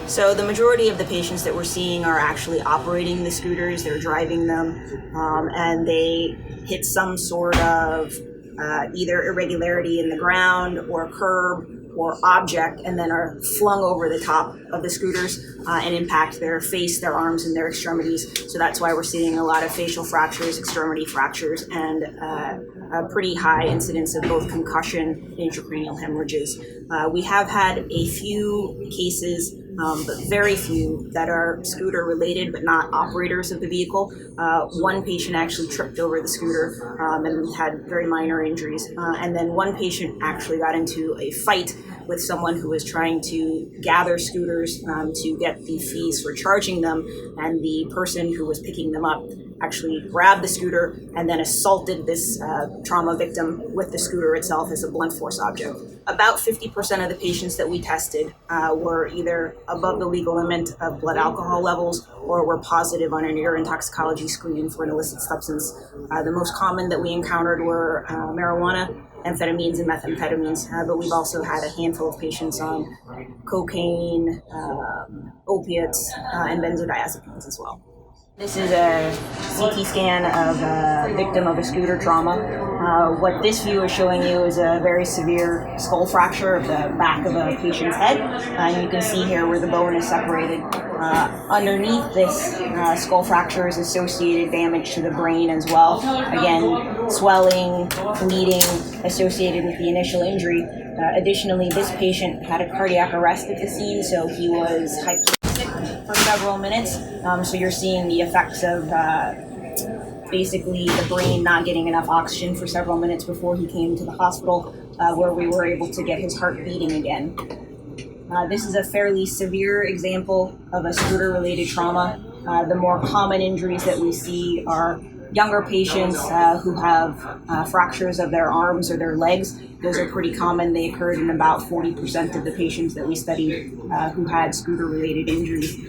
So the majority of the patients that we're seeing are actually operating the scooters, they're driving them, and they hit some sort of either irregularity in the ground or curb or object, and then are flung over the top of the scooters and impact their face, their arms, and their extremities. So that's why we're seeing a lot of facial fractures, extremity fractures, and a pretty high incidence of both concussion and intracranial hemorrhages. We have had a few cases, but very few, that are scooter related but not operators of the vehicle. One patient actually tripped over the scooter and had very minor injuries. And then one patient actually got into a fight with someone who was trying to gather scooters to get the fees for charging them, and the person who was picking them up actually grabbed the scooter and then assaulted this trauma victim with the scooter itself as a blunt force object. About 50% of the patients that we tested were either above the legal limit of blood alcohol levels or were positive on an urine toxicology screen for an illicit substance. The most common that we encountered were marijuana, amphetamines, and methamphetamines, but we've also had a handful of patients on cocaine, opiates, and benzodiazepines as well. This is a CT scan of a victim of a scooter trauma. What this view is showing you is a very severe skull fracture of the back of a patient's head. And you can see here where the bone is separated. Underneath this skull fracture is associated damage to the brain as well. Again, swelling, bleeding associated with the initial injury. Additionally, this patient had a cardiac arrest at the scene, so he was hypoxic for several minutes. So you're seeing the effects of basically the brain not getting enough oxygen for several minutes before he came to the hospital, where we were able to get his heart beating again. This is a fairly severe example of a scooter-related trauma. The more common injuries that we see are younger patients who have fractures of their arms or their legs. Those are pretty common. They occurred in about 40% of the patients that we studied who had scooter-related injuries.